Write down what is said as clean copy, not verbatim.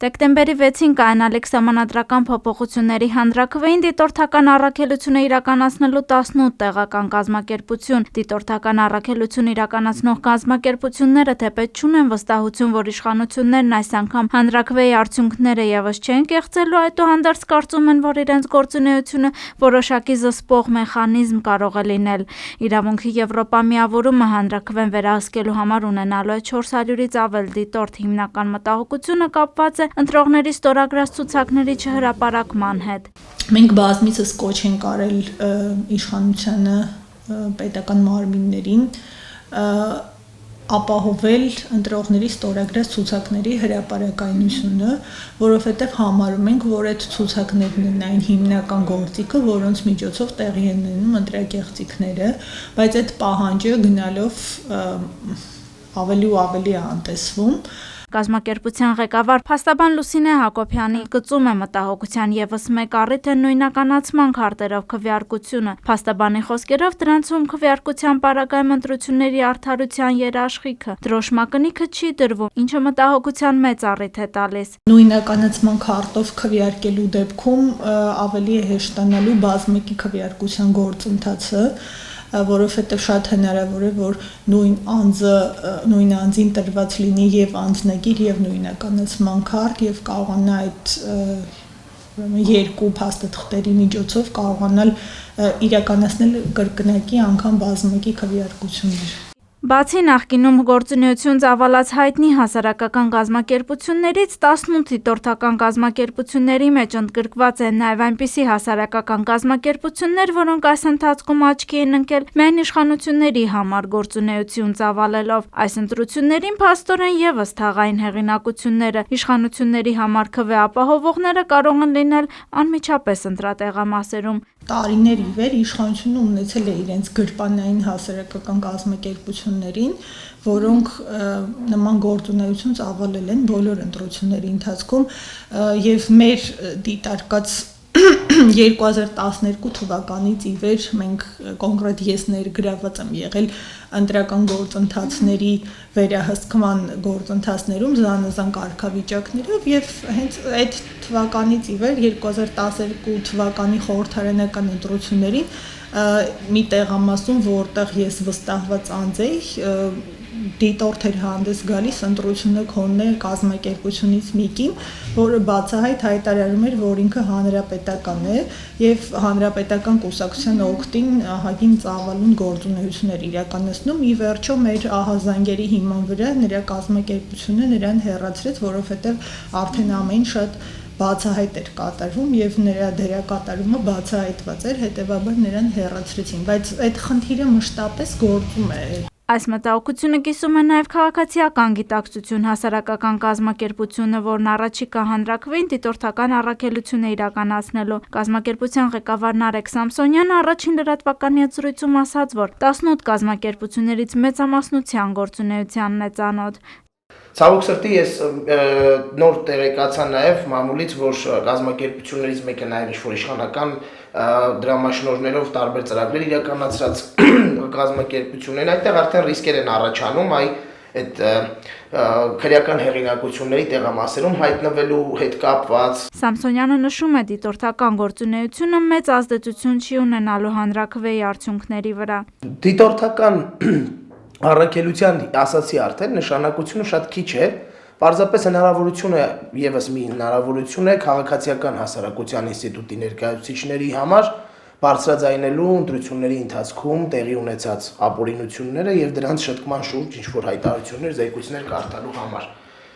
Դեկտեմբերի 6-ին կայանալիք սահմանադրական փոփոխությունների հանրաքվեին դիտորդական առաքելություն է իրականացնելու 18 տեղական կազմակերպություն։ Դիտորդական առաքելություն իրականացնող կազմակերպությունները թեպետ չունեն վստահություն, որ իշխանություններն այս անգամ հանրաքվեի արդյունքները ևս չեն կեղծելու, այդուհանդերձ կարծում են, որ իրենց գործունեությունը որոշակի զսպող մեխանիզմ կարող է լինել։ Իրավունքի Եվրոպա միավորումը հանրաքվեն վերահսկելու համար ունենալու է 400-ից ավել դիտորդ, հիմնական մտահոգությունը կապված է ընտրողների ստորագրած ցուցակների չհրապարակման հետ։ Մենք բազմիցս կոչ ենք արել իշխանությանը, պետական մարմիններին ապահովել ընտրողների ստորագրած ցուցակների հրապարակայնությունը, որովհետև համարում ենք, որ այդ ցուցակներն են այն հիմնական գործիքը, որոնց միջոցով տեղի են ունենում ընտրակեղծիքները, բայց այդ պահանջը գնալով ավելի ու ավելի է անտեսվում։ Կազմակերպության ղեկավար փաստաբան Լուսինե Հակոբյանի գծում է մտահոգության ևս մեկ առիթ է նույնականացման քարտերով քվեարկությունը։ Փաստաբանի խոսքերով դրանցում քվեարկության պարագայում ընտրությունների արդարության երաշխիքը, դրոշմակնիքը չի դրվում, ինչը մտահոգության մեծ առիթ է տալիս։ Նույնականացման քարտով քվեարկելու դեպքում ավելի է հեշտանալու բազմակի քվեարկության գործընթացը, որովհետև շատ հնարավոր է, որ նույն անձին տրված լինի եւ անձնագիր եւ նույնականացման քարտ եւ կարողանա այդ երկու փաստաթղթերի միջոցով կարողանալ իրականացնել կրկնակի անգամ բազմակի քվեարկություններ։ Բացի նախկինում գործունեություն ծավալած հայտնի հասարակական կազմակերպություններից 18 դիտորդական կազմակերպությունների մեջ ընդգրկված են նաև այնպիսի հասարակական կազմակերպություններ, որոնք այս ընթացքում աչքի են ընկել միայն իշխանությունների համար գործունեություն ծավալելով։ Այս ընտրություններին փաստորեն ևս թաղային հեղինակությունները, իշխանությունների համար քվե ապահովողները կարող են լինել անմիջապես ընտրատեղամասերում։ Տարիներ ի վեր իշխանությունը ունեցել է իրենց գրպանային հասարակական կազմակերպություններին, որոնք նման գործունեություն ծավալել են բոլոր ընտրությունների ընթացքում եւ մեր դիտարկած 2012 թվականից ի վեր մենք կոնկրետ ես ներգրաված եմ եղել ընտրական գործընթացների վերահսկման գործընթացներում զանազան կարգավիճակներով եւ հենց այդ թվականից ի վեր 2012 թվականի խորհրդարանական ընտրություններին մի տեղամասում, որտեղ ես վստահված անձ էի, դիտորդ էր հանդես գալիս ընտրությունը քոննե կազմակերպությունից մեկին, որը բացահայտ հայտարարում էր, որ ինքը հանրապետական է եւ հանրապետական կուսակցության օգտին ահագին ծավալուն գործունեություններ իրականացնում։ Ի վերջո մեր ահազանգերի հիման վրա նրա կազմակերպությունը նրան հեռացրեց, որովհետեւ արդեն ամեն շատ բացահայտ էր կատարվում եւ նրա դերակատարումը բացահայտված էր, հետեւաբար նրան հեռացրեցին, բայց այդ խնդիրը մշտապես գործում է։ Այս մտահոգությունը կիսում է նաև քաղաքացիական գիտակցություն հասարակական կազմակերպությունը, որն առաջիկա հանրաքվեին դիտորդական առաքելություն է իրականացնելու։ Կազմակերպության ղեկավար Նարեկ Սամսոնյանը առաջին լրատվականի զրույցում ասաց, որ 18 կազմակերպություններից մեծամասնության գործունեությանն է ծանոթ։ Ցավոք սրտի ես նոր տեղեկացա նաև մամուլից, որ կազմակերպություններից մեկը նաև ինչ-որ իշխանական դրամաշնորհներով տարբեր ծրագրեր իրականացրած կազմակերպություններ, այդտեղ արդեն ռիսկեր են առաջանում այդ քրեական հեղինակությունների տեղամասերում հայտնվելու հետ կապված։ Սամսոնյանը նշում է, դիտորդական գործունեությունը մեծ ազդեցություն չի ունենալու հանրաքվեի արդյունքների վրա։ Դիտորդական առաքելության ասացի արդեն նշանակությունը շատ քիչ է, պարզապես հնարավորություն է, ևս մի հնարավորություն է քաղաքացիական հասարակության ինստիտուտի ներկայացուցիչների համար բարձրաձայնելու ընտրությունների ընթացքում տեղի ունեցած ապօրինությունները եւ դրանց շտկման շուրջ ինչ-որ հայտարարություններ, զեկույցներ կարդալու համար։